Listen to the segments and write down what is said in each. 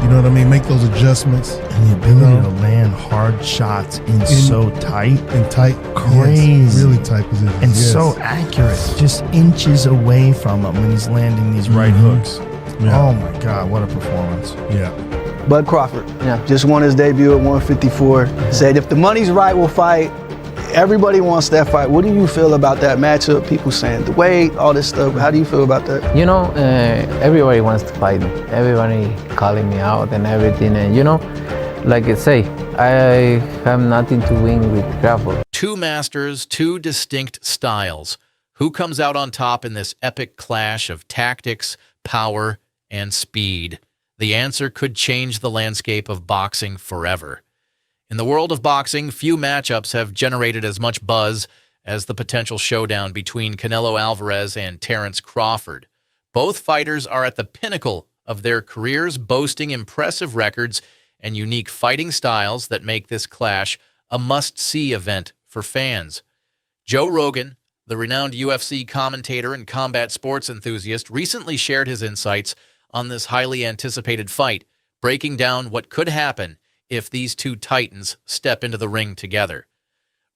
You know what I mean? Make those adjustments. And the ability to land hard shots in so tight. In tight. Crazy. Yes, really tight positions. And so accurate. Just inches away from him when he's landing these right hooks. Yeah. Oh, my God. What a performance. Yeah. Bud Crawford, just won his debut at 154. Said if the money's right, we'll fight. Everybody wants that fight. What do you feel about that matchup? People saying the weight, all this stuff. How do you feel about that? You know, everybody wants to fight me. Everybody calling me out and everything. And you know, like I say, I have nothing to win with Crawford. Two masters, two distinct styles. Who comes out on top in this epic clash of tactics, power, and speed? The answer could change the landscape of boxing forever. In the world of boxing, few matchups have generated as much buzz as the potential showdown between Canelo Alvarez and Terence Crawford. Both fighters are at the pinnacle of their careers, boasting impressive records and unique fighting styles that make this clash a must-see event for fans. Joe Rogan, the renowned UFC commentator and combat sports enthusiast, recently shared his insights on this highly anticipated fight, breaking down what could happen if these two titans step into the ring together.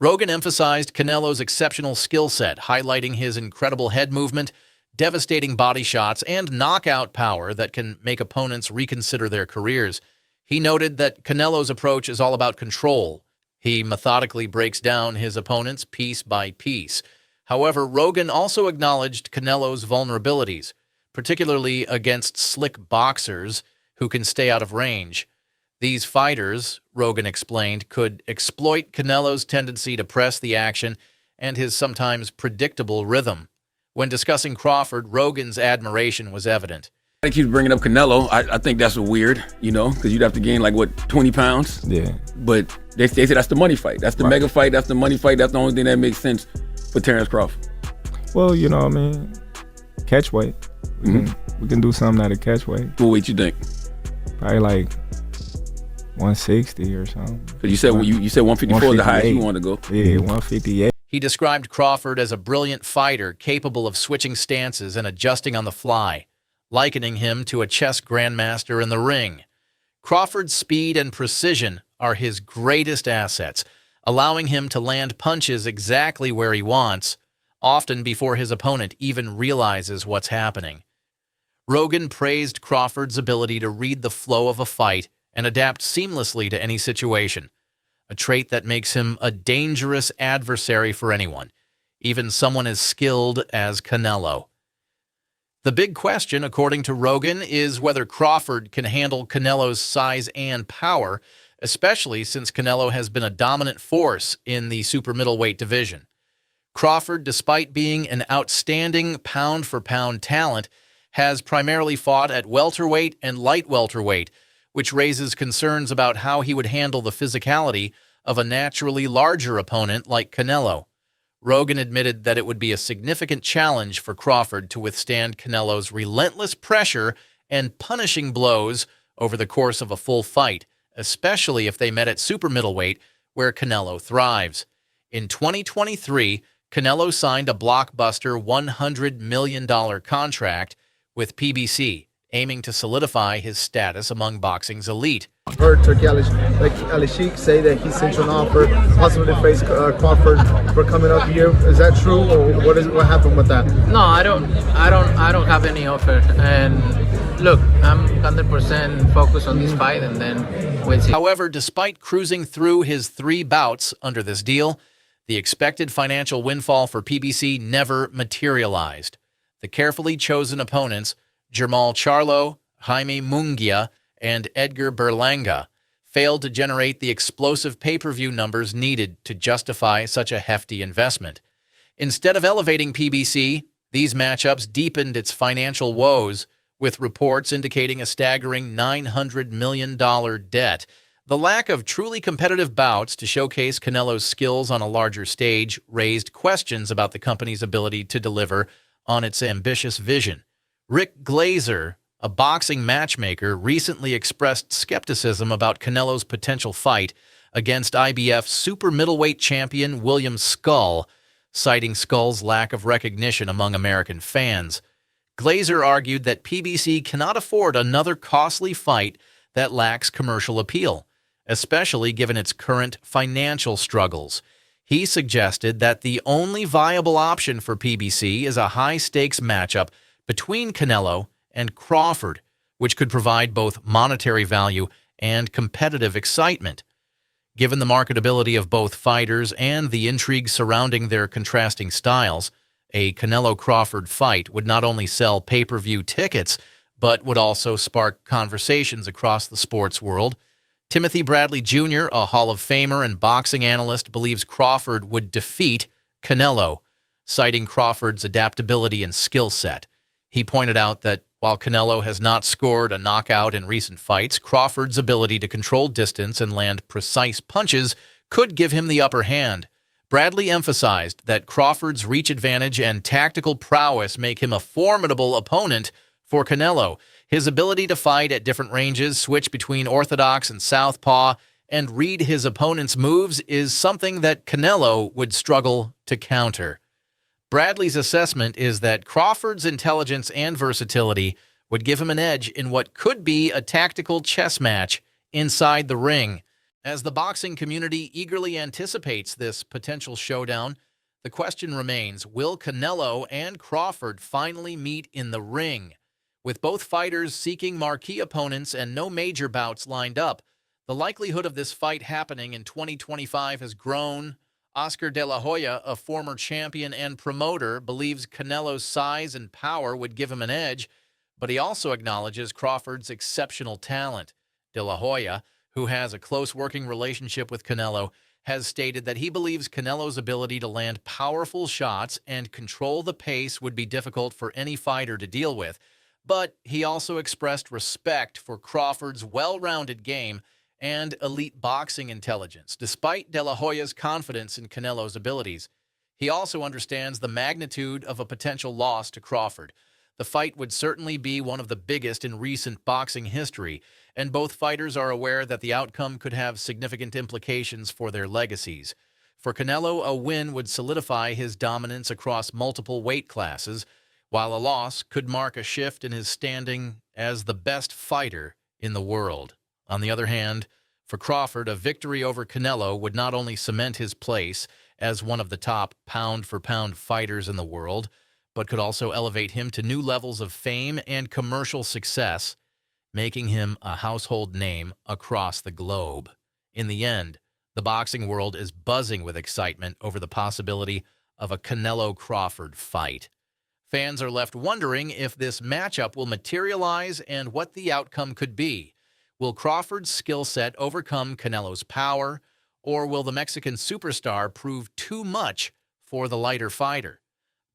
Rogan emphasized Canelo's exceptional skill set, highlighting his incredible head movement, devastating body shots, and knockout power that can make opponents reconsider their careers. He noted that Canelo's approach is all about control. He methodically breaks down his opponents piece by piece. However, Rogan also acknowledged Canelo's vulnerabilities, particularly against slick boxers who can stay out of range. These fighters, Rogan explained, could exploit Canelo's tendency to press the action and his sometimes predictable rhythm. When discussing Crawford, Rogan's admiration was evident. He keeps bringing up Canelo. I think that's weird, you know, because you'd have to gain like, what, 20 pounds? Yeah. But they say that's the money fight. That's the mega fight. That's the money fight. That's the only thing that makes sense for Terence Crawford. Well, you know what I mean? Catch weight. We can do something at a catch weight. What weight you think? Probably like 160 or something. Because you said 154 is the highest you want to go. Yeah, 158. He described Crawford as a brilliant fighter capable of switching stances and adjusting on the fly, likening him to a chess grandmaster in the ring. Crawford's speed and precision are his greatest assets, allowing him to land punches exactly where he wants, often before his opponent even realizes what's happening. Rogan praised Crawford's ability to read the flow of a fight and adapt seamlessly to any situation, a trait that makes him a dangerous adversary for anyone, even someone as skilled as Canelo. The big question, according to Rogan, is whether Crawford can handle Canelo's size and power, especially since Canelo has been a dominant force in the super middleweight division. Crawford, despite being an outstanding pound-for-pound talent, has primarily fought at welterweight and light welterweight, which raises concerns about how he would handle the physicality of a naturally larger opponent like Canelo. Rogan admitted that it would be a significant challenge for Crawford to withstand Canelo's relentless pressure and punishing blows over the course of a full fight, especially if they met at super middleweight, where Canelo thrives. In 2023, Canelo signed a blockbuster $100 million contract with PBC, aiming to solidify his status among boxing's elite. Heard Turkey Ali Sheikh say that he sent you an offer, possibly to face Crawford for coming up here. Is that true, or what happened with that? No, I don't have any offer. And look, I'm 100% focused on this fight, and then we'll see. However, despite cruising through his 3 bouts under this deal, the expected financial windfall for PBC never materialized. The carefully chosen opponents, Jermall Charlo, Jaime Munguia, and Edgar Berlanga, failed to generate the explosive pay-per-view numbers needed to justify such a hefty investment. Instead of elevating PBC, these matchups deepened its financial woes, with reports indicating a staggering $900 million debt. The lack of truly competitive bouts to showcase Canelo's skills on a larger stage raised questions about the company's ability to deliver on its ambitious vision. Rick Glazer, a boxing matchmaker, recently expressed skepticism about Canelo's potential fight against IBF super middleweight champion William Skull, citing Skull's lack of recognition among American fans. Glazer argued that PBC cannot afford another costly fight that lacks commercial appeal, especially given its current financial struggles. He suggested that the only viable option for PBC is a high-stakes matchup between Canelo and Crawford, which could provide both monetary value and competitive excitement. Given the marketability of both fighters and the intrigue surrounding their contrasting styles, a Canelo-Crawford fight would not only sell pay-per-view tickets, but would also spark conversations across the sports world. Timothy Bradley Jr., a Hall of Famer and boxing analyst, believes Crawford would defeat Canelo, citing Crawford's adaptability and skill set. He pointed out that while Canelo has not scored a knockout in recent fights, Crawford's ability to control distance and land precise punches could give him the upper hand. Bradley emphasized that Crawford's reach advantage and tactical prowess make him a formidable opponent for Canelo. His ability to fight at different ranges, switch between orthodox and southpaw, and read his opponent's moves is something that Canelo would struggle to counter. Bradley's assessment is that Crawford's intelligence and versatility would give him an edge in what could be a tactical chess match inside the ring. As the boxing community eagerly anticipates this potential showdown, the question remains, will Canelo and Crawford finally meet in the ring? With both fighters seeking marquee opponents and no major bouts lined up, the likelihood of this fight happening in 2025 has grown. Oscar De La Hoya, a former champion and promoter, believes Canelo's size and power would give him an edge, but he also acknowledges Crawford's exceptional talent. De La Hoya, who has a close working relationship with Canelo, has stated that he believes Canelo's ability to land powerful shots and control the pace would be difficult for any fighter to deal with. But he also expressed respect for Crawford's well-rounded game and elite boxing intelligence. Despite De La Hoya's confidence in Canelo's abilities, he also understands the magnitude of a potential loss to Crawford. The fight would certainly be one of the biggest in recent boxing history, and both fighters are aware that the outcome could have significant implications for their legacies. For Canelo, a win would solidify his dominance across multiple weight classes, while a loss could mark a shift in his standing as the best fighter in the world. On the other hand, for Crawford, a victory over Canelo would not only cement his place as one of the top pound-for-pound fighters in the world, but could also elevate him to new levels of fame and commercial success, making him a household name across the globe. In the end, the boxing world is buzzing with excitement over the possibility of a Canelo-Crawford fight. Fans are left wondering if this matchup will materialize and what the outcome could be. Will Crawford's skill set overcome Canelo's power, or will the Mexican superstar prove too much for the lighter fighter?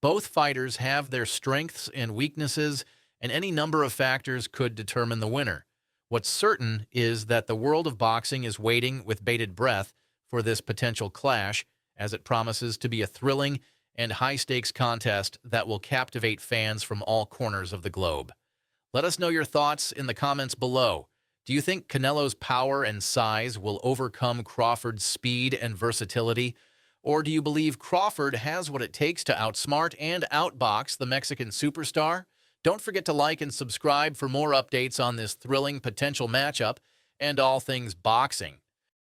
Both fighters have their strengths and weaknesses, and any number of factors could determine the winner. What's certain is that the world of boxing is waiting with bated breath for this potential clash, as it promises to be a thrilling and high-stakes contest that will captivate fans from all corners of the globe. Let us know your thoughts in the comments below. Do you think Canelo's power and size will overcome Crawford's speed and versatility? Or do you believe Crawford has what it takes to outsmart and outbox the Mexican superstar? Don't forget to like and subscribe for more updates on this thrilling potential matchup and all things boxing.